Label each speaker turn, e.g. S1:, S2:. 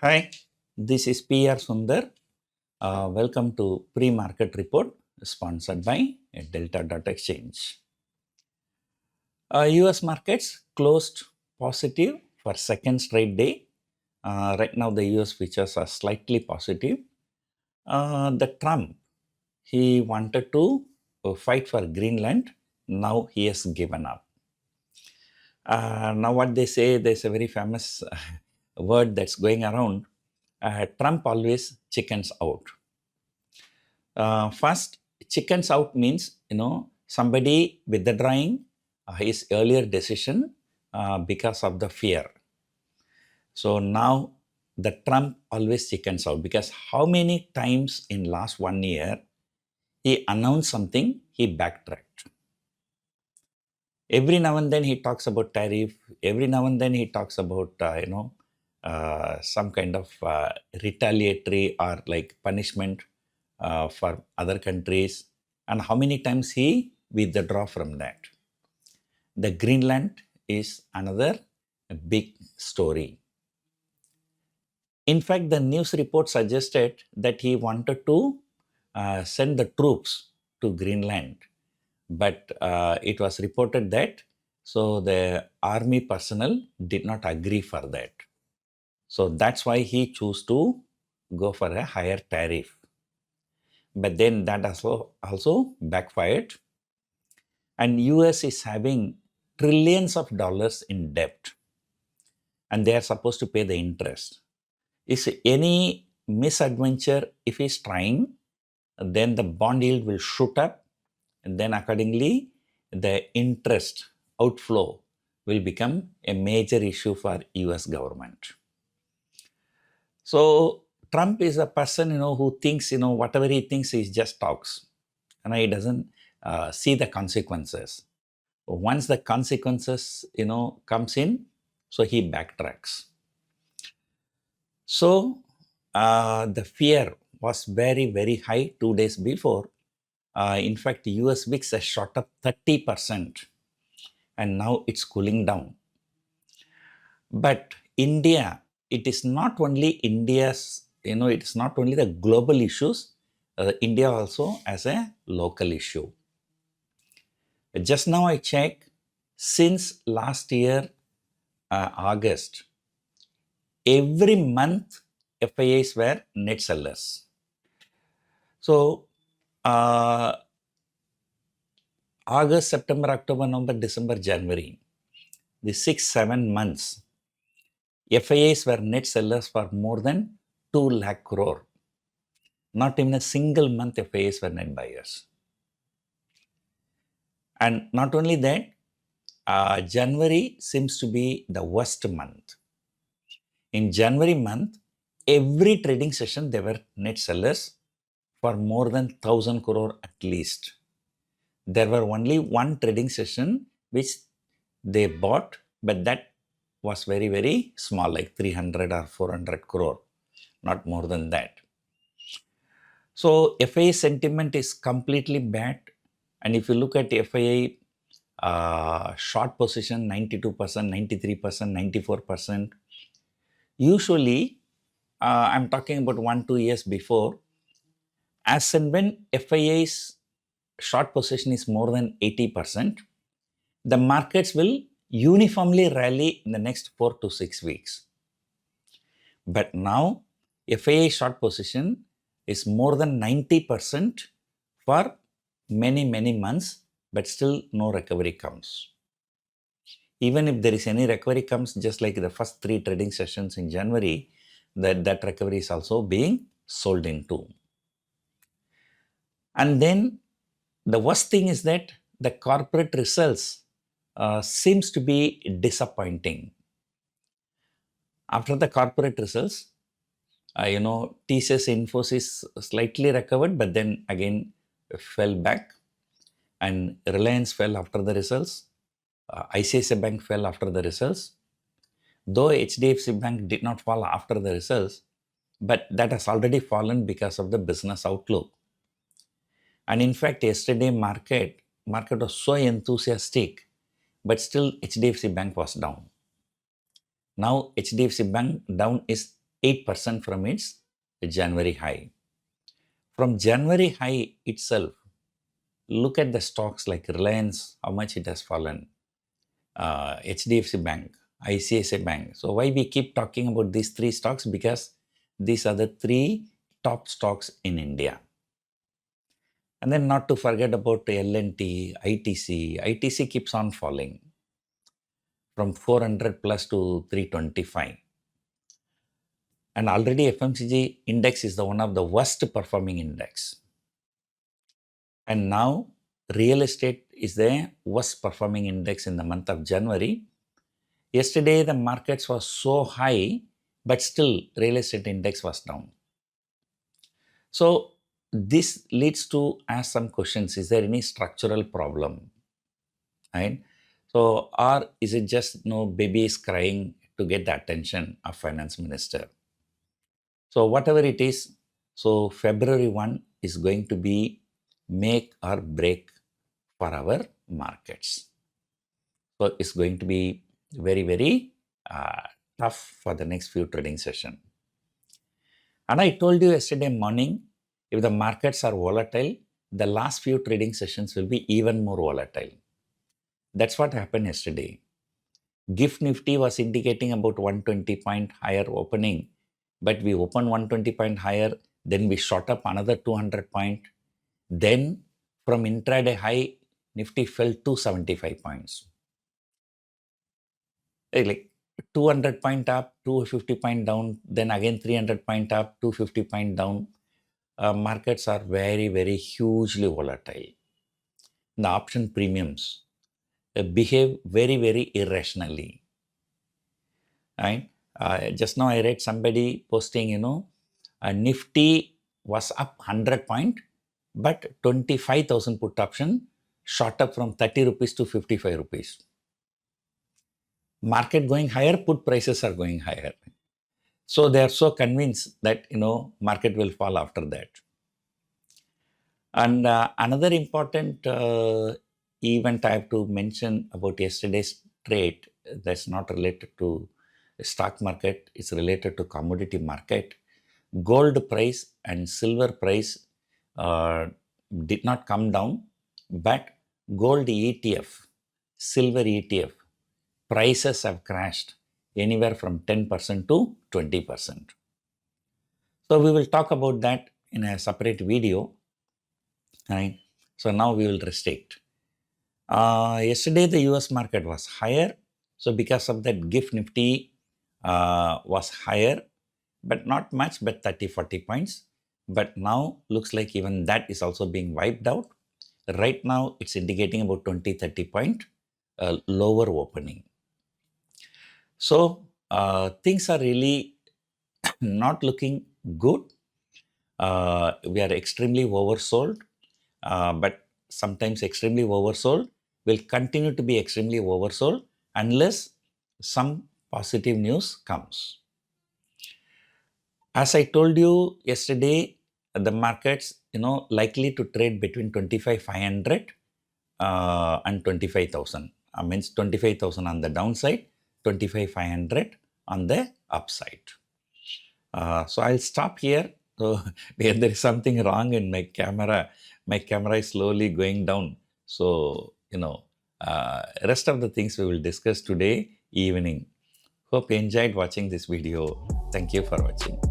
S1: Hi, this is PR Sundar. Welcome to Pre-Market Report sponsored by Delta.Exchange. US markets closed positive for second straight day. Right now the US futures are slightly positive. The Trump, he wanted to fight for Greenland. Now he has given up. Now what they say, there's a very famous word that's going around. Trump always chickens out. First, chickens out means, somebody withdrawing his earlier decision because of the fear. So now the Trump always chickens out because how many times in last 1 year he announced something, he backtracked. Every now and then he talks about tariff. Every now and then he talks about, some kind of retaliatory or like punishment for other countries, and how many times he withdraw from that. The Greenland is another big story. In fact, the news report suggested that he wanted to send the troops to Greenland, but it was reported that the army personnel did not agree for that. So that's why he chose to go for a higher tariff. But then that also backfired. And US is having trillions of dollars in debt. And they are supposed to pay the interest. Is any misadventure, if he's trying, then the bond yield will shoot up. And then accordingly, the interest outflow will become a major issue for US government. So Trump is a person, who thinks, whatever he thinks is just talks. And he doesn't see the consequences. Once the consequences, comes in, so he backtracks. So the fear was very, very high 2 days before. In fact, US VIX has shot up 30%, and now it's cooling down. But India, it is not only India's, it's not only the global issues, India also has a local issue. Just now I checked, since last year, August, every month FIIs were net sellers. So August, September, October, November, December, January, the 6-7 months, FIIs were net sellers for more than 2 lakh crore. Not even a single month FIIs were net buyers. And not only that, January seems to be the worst month. In January month, every trading session, they were net sellers for more than 1,000 crore at least. There were only one trading session which they bought, but that was very, very small, like 300 or 400 crore, not more than that. So FII sentiment is completely bad. And if you look at FII short position, 92%, 93%, 94%. Usually, I'm talking about 1-2 years before, as and when FII's short position is more than 80%, the markets will uniformly rally in the next 4 to 6 weeks. But now, FII short position is more than 90% for many, many months, but still no recovery comes. Even if there is any recovery comes, just like the first 3 trading sessions in January, that recovery is also being sold into. And then the worst thing is that the corporate results seems to be disappointing. After the corporate results, TCS Infosys slightly recovered, but then again fell back, and Reliance fell after the results. ICICI Bank fell after the results. Though HDFC Bank did not fall after the results, but that has already fallen because of the business outlook. And in fact, yesterday market was so enthusiastic, but still HDFC Bank was down. Now HDFC Bank down is 8% from its January high. From January high itself, look at the stocks like Reliance, how much it has fallen, HDFC Bank, ICICI Bank. So why we keep talking about these three stocks? Because these are the three top stocks in India. And then not to forget about L&T, ITC. ITC keeps on falling from 400 plus to 325. And already FMCG index is the one of the worst performing index. And now real estate is the worst performing index in the month of January. Yesterday the markets was so high, but still real estate index was down. So this leads to ask some questions. Is there any structural problem? Right? So, or is it just baby is crying to get the attention of finance minister? So whatever it is, so February 1 is going to be make or break for our markets. So it's going to be very, very tough for the next few trading session. And I told you yesterday morning, if the markets are volatile, the last few trading sessions will be even more volatile. That's what happened yesterday. GIFT Nifty was indicating about 120 point higher opening, but we opened 120 point higher, then we shot up another 200 point. Then from intraday high, Nifty fell 275 points. Like 200 point up, 250 point down, then again 300 point up, 250 point down. Markets are very, very hugely volatile. The option premiums behave very, very irrationally. Right? Just now I read somebody posting, Nifty was up 100 point, but 25,000 put option shot up from 30 rupees to 55 rupees. Market going higher, put prices are going higher. So they are so convinced that, market will fall after that. And another important event I have to mention about yesterday's trade that's not related to stock market, it's related to commodity market. Gold price and silver price did not come down, but gold ETF, silver ETF, prices have crashed anywhere from 10% to 20%. So we will talk about that in a separate video. Right? So now we will restrict. Yesterday the US market was higher. So because of that, GIFT Nifty was higher, but not much, but 30-40 points. But now looks like even that is also being wiped out. Right now it's indicating about 20-30 point lower opening. So things are really not looking good. We are extremely oversold, but sometimes extremely oversold will continue to be extremely oversold unless some positive news comes. As I told you yesterday, the markets, likely to trade between 25,500 and 25,000. Means 25,000 on the downside, 25,500 on the upside. So I'll stop here. So there is something wrong in my camera. My camera is slowly going down. So, rest of the things we will discuss today evening. Hope you enjoyed watching this video. Thank you for watching.